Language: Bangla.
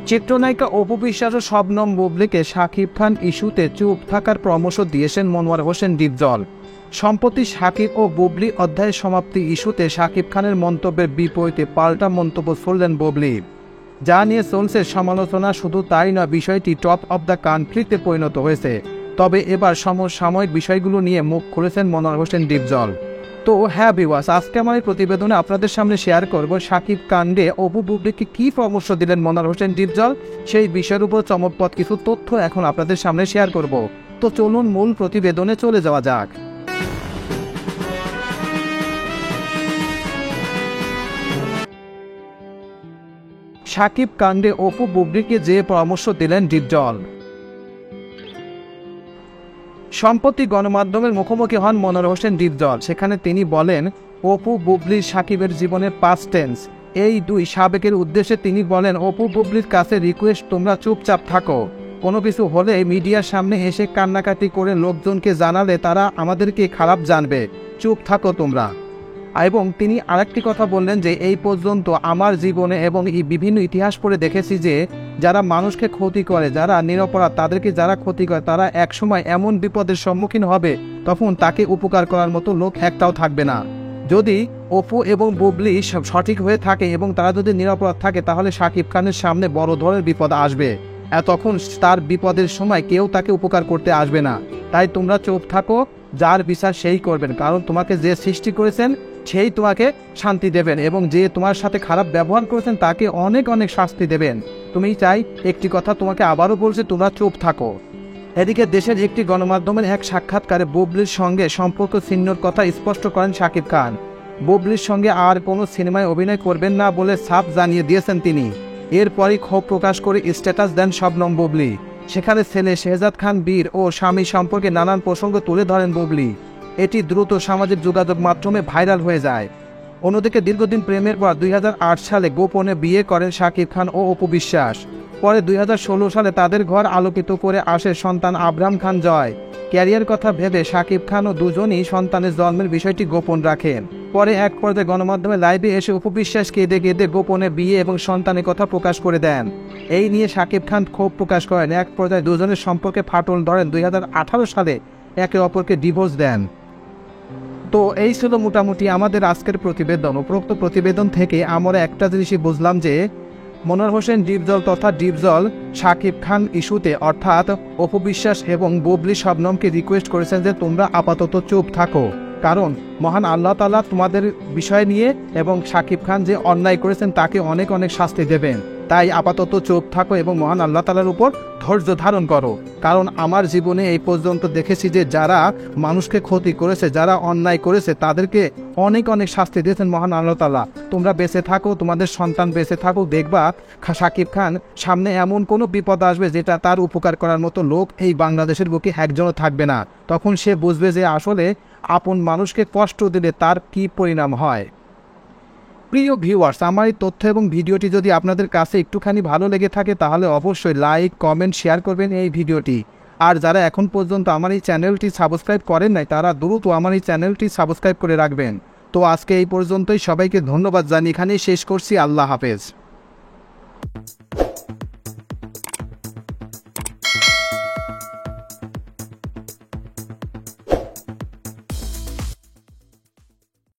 চিত্রনায়িকা অপু বিশ্বাস ও শবনম বুবলীকে শাকিব খান ইস্যুতে চুপ থাকার পরামর্শ দিয়েছেন মনোয়ার হোসেন ডিপজল। সম্প্রতি শাকিব ও বুবলী অধ্যায়ের সমাপ্তি ইস্যুতে শাকিব খানের মন্তব্যের বিপরীতে পাল্টা মন্তব্য করলেন বুবলী, যা নিয়ে চলছে সমালোচনা। শুধু তাই নয়, বিষয়টি টপ অব দ্য কান্ট্রিতে পরিণত হয়েছে। তবে এবার সমসাময়িক বিষয়গুলো নিয়ে মুখ খুলেছেন মনোয়ার হোসেন ডিপজল। তো হ্যাঁ ভিউয়ার্স, আজকে আমার এই প্রতিবেদনে আপনাদের সামনে শেয়ার করব শাকিব কাণ্ডে অপু বুবলীকে কী পরামর্শ দিলেন মনোয়ার হোসেন ডিপজল, সেই বিষয়ের উপর চমকপ্রদ কিছু তথ্য এখন আপনাদের সামনে শেয়ার করব। তো চলুন মূল প্রতিবেদনে চলে যাওয়া যাক। শাকিব কাণ্ডে অপু বুবলীকে যে পরামর্শ দিলেন ডিপজল। সম্প্রতি গণমাধ্যমের মুখোমুখি হন মনোয়ার হোসেন ডিপজল। সেখানে তিনি বলেন, অপু বুবলী শাকিবের জীবনের পাস্ট টেন্স, এই দুই সাবেকের উদ্দেশ্যে তিনি বলেন, অপু বুবলীর কাছে রিকোয়েস্ট, তোমরা চুপচাপ থাকো। কোনো কিছু হলে মিডিয়ার সামনে এসে কান্নাকাটি করে লোকজনকে জানালে তারা আমাদেরকে খারাপ জানবে, চুপ থাকো তোমরা। এবং তিনি আরেকটি কথা বললেন যে, এই পর্যন্ত আমার জীবনে এবং এই বিভিন্ন ইতিহাস পড়ে দেখেছি যে যারা মানুষকে ক্ষতি করে, যারা নিরপরাধ, তাদেরকে যারা ক্ষতি করে, তারা একসময় এমন বিপদের সম্মুখীন হবে তখন তাকে উপকার করার মতো লোক একটাও থাকবে না। যদি অপু এবং বুবলী সঠিক হয়ে থাকে এবং তারা যদি নিরপরাধ থাকে, তাহলে শাকিব খানের সামনে বড় ধরনের বিপদ আসবে। তখন তার বিপদের সময় কেউ তাকে উপকার করতে আসবে না। তাই তোমরা চুপ থাকো, যার বিচার সেই করবেন, কারণ তোমাকে যে সৃষ্টি করেছেন সেই তোমাকে শান্তি দেবেন, এবং যে তোমার সাথে খারাপ ব্যবহার করেছেন তাকে অনেক অনেক শাস্তি দেবেন। তুমি চাই একটি কথা তোমাকে আবারও বলছে, তোমরা চুপ থাকো। এদিকে দেশের একটি গণমাধ্যমের এক সাক্ষাৎকারে বুবলীর সঙ্গে সম্পর্ক ছিন্নর কথা স্পষ্ট করেন শাকিব খান। বুবলীর সঙ্গে আর কোনো সিনেমায় অভিনয় করবেন না বলে সাফ জানিয়ে দিয়েছেন তিনি। এরপরই ক্ষোভ প্রকাশ করে স্ট্যাটাস দেন শবনম বুবলী। সেখানে ছেলে শেহজাদ খান বীর ও স্বামী সম্পর্কে নানান প্রসঙ্গ তুলে ধরেন বুবলী। এটি দ্রুত সামাজিক যোগাযোগ মাধ্যমে ভাইরাল হয়ে যায়। অন্যদিকে দীর্ঘদিন প্রেমের পর 2008 সালে গোপনে বিয়ে করেন শাকিব খান ও অপু বিশ্বাস। পরে 2016 সালে তাদের ঘর আলোকিত করে আসে সন্তান আবরাম খান জয়। ক্যারিয়ার কথা ভেবে শাকিব খান ও দুজনই সন্তানের জন্মের বিষয়টি গোপন রাখেন। পরে এক পর্যায়ে গণমাধ্যমে লাইভে এসে অপু বিশ্বাস কেঁদে কেঁদে গোপনে বিয়ে এবং সন্তানের কথা প্রকাশ করে দেন। এই নিয়ে শাকিব খান ক্ষোভ প্রকাশ করেন। এক পর্যায়ে দুজনের সম্পর্কে ফাটল ধরেন। 2018 সালে একে অপরকে ডিভোর্স দেন। তো এই ছিল মোটামুটি আমাদের আজকের প্রতিবেদন। উপরোক্ত প্রতিবেদন থেকে আমরা একটা জিনিসই বুঝলাম যে মনোয়ার হোসেন ডিপজল তথা ডিপজল শাকিব খান ইস্যুতে অর্থাৎ অপু বিশ্বাস এবং বুবলী শবনমকে রিকোয়েস্ট করেছেন যে তোমরা আপাতত চুপ থাকো, কারণ মহান আল্লাহ তাআলা তোমাদের বিষয় নিয়ে এবং শাকিব খান যে অন্যায় করেছেন তাকে অনেক অনেক শাস্তি দেবেন। তাই আপাতত চুপ থাকো এবং মহান আল্লাহ তাআলার উপর ধৈর্য ধারণ করো। কারণ আমার জীবনে এই পর্যন্ত দেখেছি যে যারা মানুষকে ক্ষতি করেছে, যারা অন্যায় করেছে, তাদেরকে অনেক অনেক শাস্তি দিয়েছেন মহান আল্লাহ তাআলা। তোমরা বেঁচে থাকো, তোমাদের সন্তান বেঁচে থাকুক, দেখবা শাকিব খান সামনে এমন কোনো বিপদ আসবে যেটা তার উপকার করার মতো লোক এই বাংলাদেশের বুকে একজনও থাকবে না। তখন সে বুঝবে যে আসলে আপন মানুষকে কষ্ট দিলে তার কী পরিণাম হয়। প্রিয় ভিউয়ার্স, আমার এই তথ্য এবং ভিডিওটি যদি আপনাদের কাছে একটুখানি ভালো লেগে থাকে তাহলে অবশ্যই লাইক, কমেন্ট, শেয়ার করবেন এই ভিডিওটি। আর যারা এখন পর্যন্ত আমার এই চ্যানেলটি সাবস্ক্রাইব করেন নাই তারা দ্রুত আমার এই চ্যানেলটি সাবস্ক্রাইব করে রাখবেন। তো আজকে এই পর্যন্তই, সবাইকে ধন্যবাদ জানিয়ে এখানেই শেষ করছি। আল্লাহ হাফেজ।